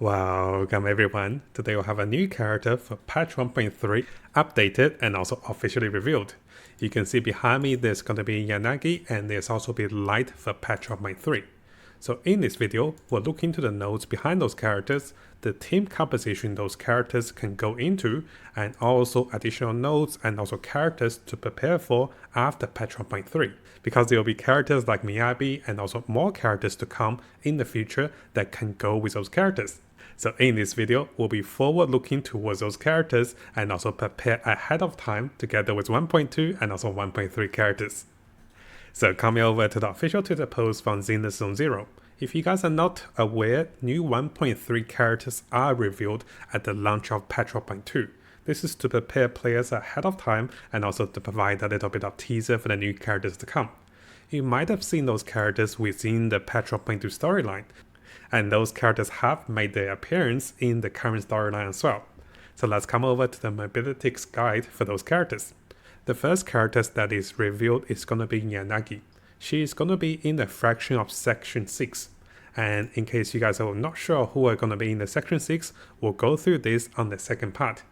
Welcome everyone. Today we'll have a new character for patch 1.3 updated and also officially revealed. You can see behind me there's going to be Yanagi and there's also be Light for patch 1.3. So in this video, we'll look into the nodes behind those characters, the team composition those characters can go into, and also additional nodes and also characters to prepare for after patch 1.3. Because there will be characters like Miyabi and also more characters to come in the future that can go with those characters. So in this video, we'll be forward looking towards those characters and also prepare ahead of time together with 1.2 and also 1.3 characters. So coming over to the official Twitter post from Zenith Zone Zero. If you guys are not aware, new 1.3 characters are revealed at the launch of patch 1.2. This is to prepare players ahead of time and also to provide a little bit of teaser for the new characters to come. You might have seen those characters within the patch 1.2 storyline, and those characters have made their appearance in the current storyline as well. So let's come over to the Mobilityx guide for those characters. The first character that is revealed is going to be Yanagi. She is going to be in the fraction of Section 6. And in case you guys are not sure who are going to be in the Section 6, we'll go through this on the second part.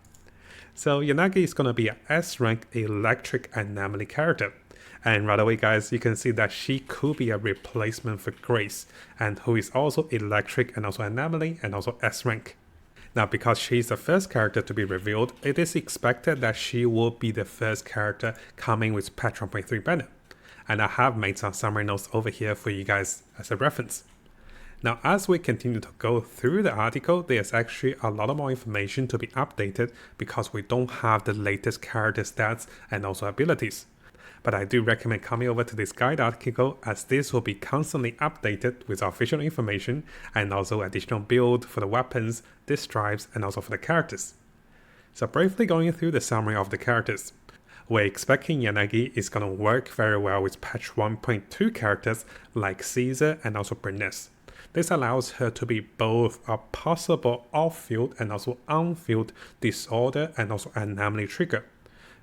So Yanagi is going to be an S-rank electric anomaly character. And right away guys, you can see that she could be a replacement for Grace, and who is also electric and also anomaly and also S-rank. Now, because she's the first character to be revealed, it is expected that she will be the first character coming with patch 1.3 banner. And I have made some summary notes over here for you guys as a reference. Now, as we continue to go through the article, there's actually a lot more information to be updated because we don't have the latest character stats and also abilities. But I do recommend coming over to this guide article, as this will be constantly updated with official information and also additional build for the weapons, disk drives, and also for the characters. So briefly going through the summary of the characters. We're expecting Yanagi is going to work very well with patch 1.2 characters like Caesar and also Burness. This allows her to be both a possible off-field and also on-field disorder and also anomaly trigger.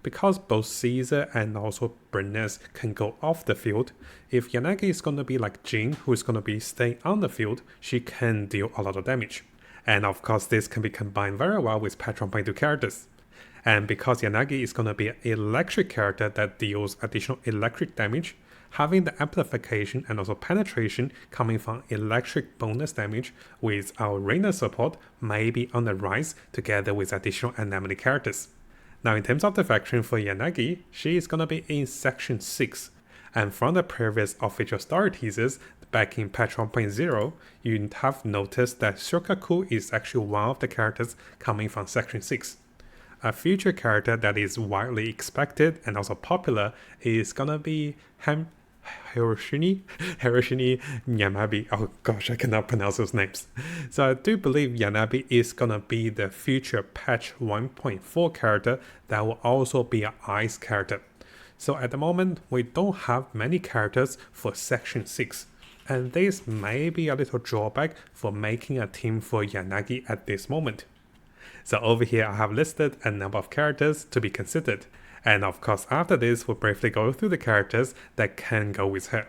Because both Caesar and also Burness can go off the field, if Yanagi is going to be like Jin, who is going to be staying on the field, she can deal a lot of damage. And of course, this can be combined very well with patch 1.2 characters. And because Yanagi is going to be an electric character that deals additional electric damage, having the amplification and also penetration coming from electric bonus damage with our Reina support may be on the rise together with additional anomaly characters. Now in terms of the faction for Yanagi, she is going to be in Section 6. And from the previous official story teasers back in patch 1.0, you have noticed that Shokaku is actually one of the characters coming from Section 6. A future character that is widely expected and also popular is going to be Hiroshini Yamabi. Oh gosh, I cannot pronounce those names. So I do believe Yanabi is gonna be the future patch 1.4 character that will also be an ice character. So at the moment, we don't have many characters for Section 6. And this may be a little drawback for making a team for Yanagi at this moment. So over here I have listed a number of characters to be considered. And of course, after this, we'll briefly go through the characters that can go with her.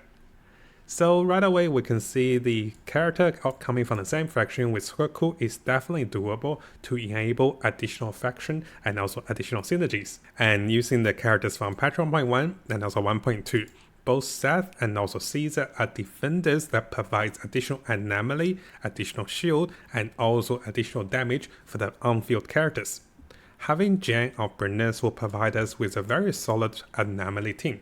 So right away, we can see the character coming from the same faction with Shokaku is definitely doable to enable additional faction and also additional synergies. And using the characters from patch 1.1 and also 1.2. Both Seth and also Caesar are defenders that provides additional anomaly, additional shield, and also additional damage for the on-field characters. Having Jan or Burness will provide us with a very solid anomaly team.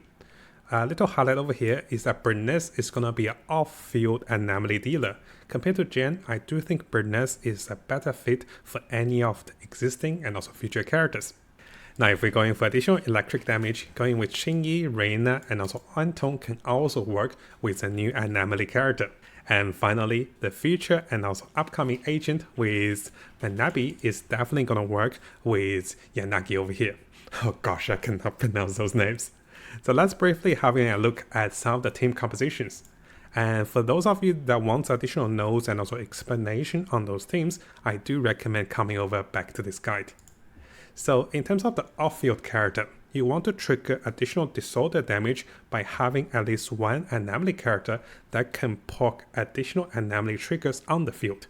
A little highlight over here is that Burness is going to be an off-field anomaly dealer. Compared to Jan, I do think Burness is a better fit for any of the existing and also future characters. Now if we're going for additional electric damage, going with Shinji, Reina, and also Anton can also work with a new anomaly character. And finally, the future and also upcoming agent with Manabi is definitely going to work with Yanagi over here. Oh gosh, I cannot pronounce those names. So let's briefly have a look at some of the team compositions. And for those of you that want additional notes and also explanation on those teams, I do recommend coming over back to this guide. So in terms of the off-field character, you want to trigger additional disorder damage by having at least one anomaly character that can proc additional anomaly triggers on the field.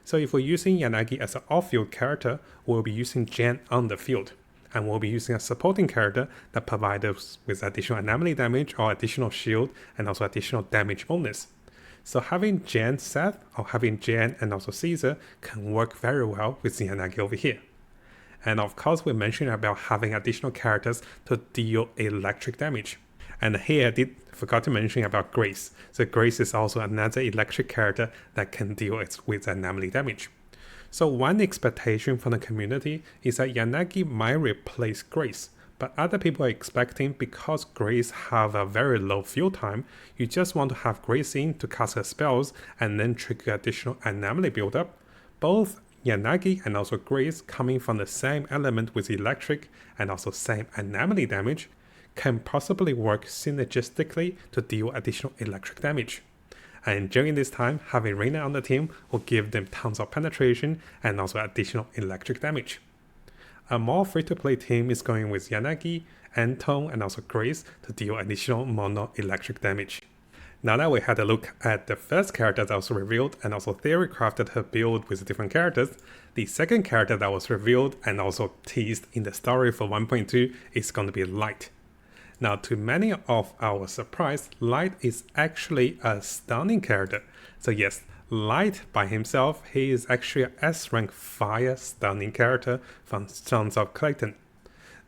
So if we're using Yanagi as an off-field character, we'll be using Jan on the field. And we'll be using a supporting character that provides us with additional anomaly damage or additional shield and also additional damage bonus. So having Jan Seth or having Jan and also Caesar can work very well with Yanagi over here. And of course, we mentioned about having additional characters to deal electric damage. And here I did forgot to mention about Grace. So Grace is also another electric character that can deal with anomaly damage. So one expectation from the community is that Yanagi might replace Grace, but other people are expecting because Grace have a very low field time, you just want to have Grace in to cast her spells and then trigger additional anomaly buildup. Both Yanagi and also Grace coming from the same element with electric and also same anomaly damage can possibly work synergistically to deal additional electric damage. And during this time, having Reina on the team will give them tons of penetration and also additional electric damage. A more free-to-play team is going with Yanagi, Anton, and also Grace to deal additional mono electric damage. Now that we had a look at the first character that was revealed and also theory crafted her build with different characters, the second character that was revealed and also teased in the story for 1.2 is going to be Light. Now, to many of our surprise, Light is actually a stunning character. So yes, Light by himself, he is actually a S-rank fire stunning character from Sons of Clayton.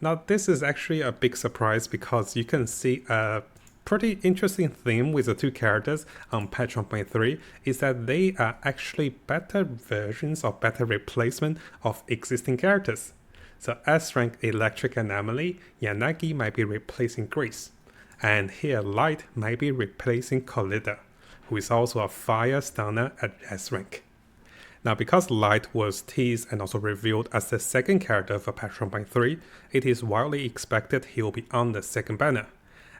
Now, this is actually a big surprise because you can see a pretty interesting theme with the two characters on patch 1.3 is that they are actually better versions or better replacement of existing characters. So S-rank Electric Anomaly, Yanagi might be replacing Grace, and here Light might be replacing Colida, who is also a fire stunner at S-rank. Now because Light was teased and also revealed as the second character for patch 1.3, it is widely expected he will be on the second banner.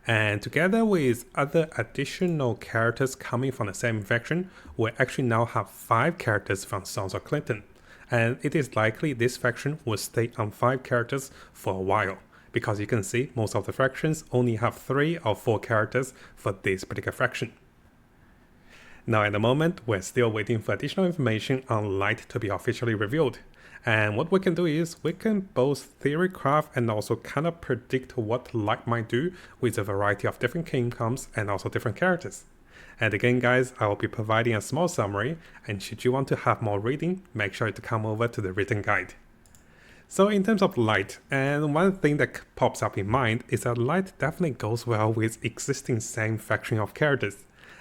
And together with other additional characters coming from the same faction, we actually now have 5 characters from Sons of Clayton. And it is likely this faction will stay on 5 characters for a while, because you can see most of the factions only have 3 or 4 characters for this particular faction. Now at the moment, we're still waiting for additional information on Light to be officially revealed. And what we can do is we can both theory craft and also kind of predict what Light might do with a variety of different kingdoms and also different characters. And again guys, I will be providing a small summary, and should you want to have more reading, make sure to come over to the written guide. So in terms of Light, and one thing that pops up in mind is that Light definitely goes well with existing same faction of characters.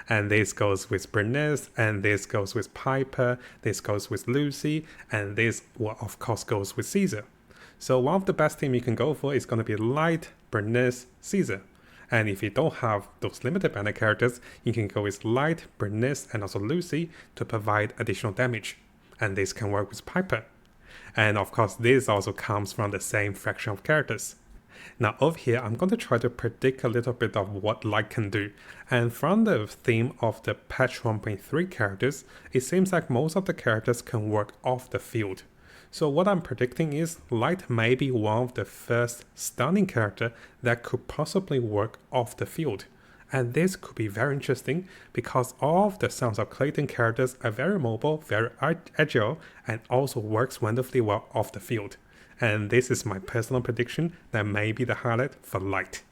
And this goes with Bernice, and this goes with Piper, this goes with Lucy, and this of course goes with Caesar. So one of the best team you can go for is going to be Light, Bernice, Caesar. And if you don't have those limited banner characters, you can go with Light, Bernice, and also Lucy to provide additional damage. And this can work with Piper. And of course, this also comes from the same faction of characters. Now over here, I'm going to try to predict a little bit of what Light can do. And from the theme of the patch 1.3 characters, it seems like most of the characters can work off the field. So what I'm predicting is Light may be one of the first stunning character that could possibly work off the field. And this could be very interesting because all of the Sons of Clayton characters are very mobile, very agile, and also works wonderfully well off the field. And this is my personal prediction that may be the highlight for Light.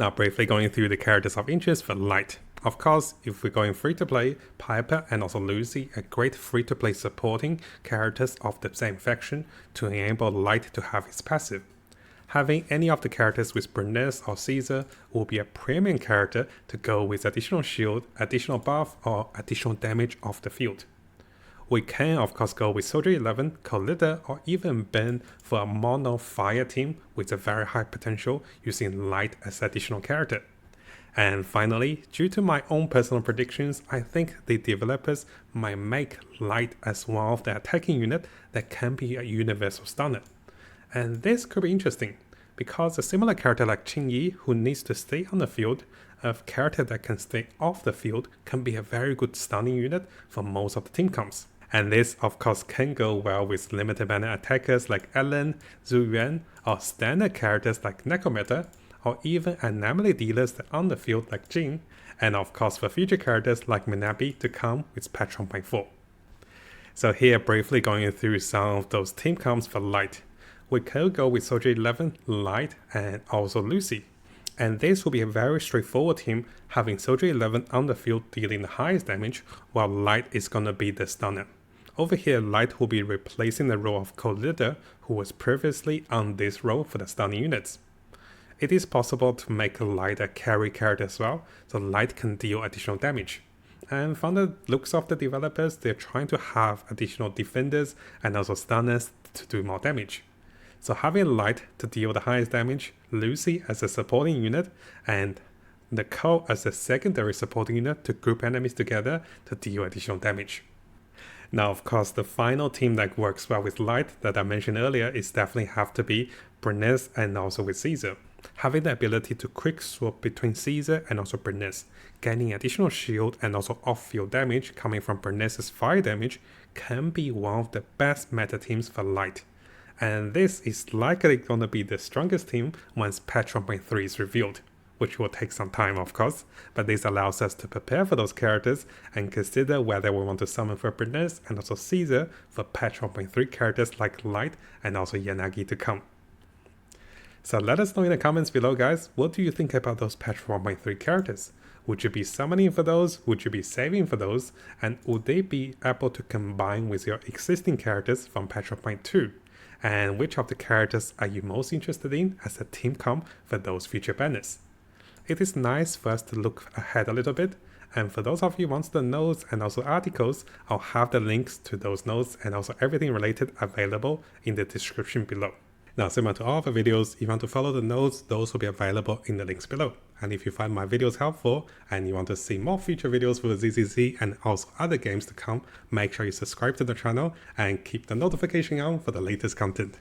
Now briefly going through the characters of interest for Light. Of course, if we're going free-to-play, Piper and also Lucy are great free-to-play supporting characters of the same faction to enable Light to have his passive. Having any of the characters with Bernice or Caesar will be a premium character to go with additional shield, additional buff, or additional damage off the field. We can of course go with Soldier 11, Colida, or even Ben for a mono fire team with a very high potential using Light as additional character. And finally, due to my own personal predictions, I think the developers might make Light as one of the attacking unit that can be a universal stunner. And this could be interesting, because a similar character like Qingyi, who needs to stay on the field, a character that can stay off the field can be a very good stunning unit for most of the team comps. And this of course can go well with limited banner attackers like Ellen, Zhu Yuan, or standard characters like Necrometer, or even anomaly dealers that are on the field like Jin, and of course for future characters like Minabi to come with patch 1.4. So here, briefly going through some of those team comps for Light. We could go with Soldier 11, Light, and also Lucy. And this will be a very straightforward team, having Soldier 11 on the field dealing the highest damage, while Light is gonna be the stunner. Over here, Light will be replacing the role of Co-Leader, who was previously on this role for the stunning units. It is possible to make Light a carry character as well, so Light can deal additional damage. And from the looks of the developers, they're trying to have additional defenders and also stunners to do more damage. So having Light to deal the highest damage, Lucy as a supporting unit, and Nicole as a secondary supporting unit to group enemies together to deal additional damage. Now, of course, the final team that works well with Light that I mentioned earlier is definitely have to be Bernice and also with Caesar. Having the ability to quick swap between Caesar and also Bernice, gaining additional shield and also off-field damage coming from Bernice's fire damage can be one of the best meta teams for Light. And this is likely going to be the strongest team once patch 1.3 is revealed, which will take some time of course, but this allows us to prepare for those characters and consider whether we want to summon for Bernice and also Caesar for patch 1.3 characters like Light and also Yanagi to come. So let us know in the comments below guys, what do you think about those patch 1.3 characters? Would you be summoning for those? Would you be saving for those? And would they be able to combine with your existing characters from patch 1.2? And which of the characters are you most interested in as a team comp for those future banners? It is nice for us to look ahead a little bit, and for those of you who want the notes and also articles, I'll have the links to those notes and also everything related available in the description below. Now, similar to all of the videos, if you want to follow the notes, those will be available in the links below. And if you find my videos helpful and you want to see more future videos for ZZZ and also other games to come, make sure you subscribe to the channel and keep the notification on for the latest content.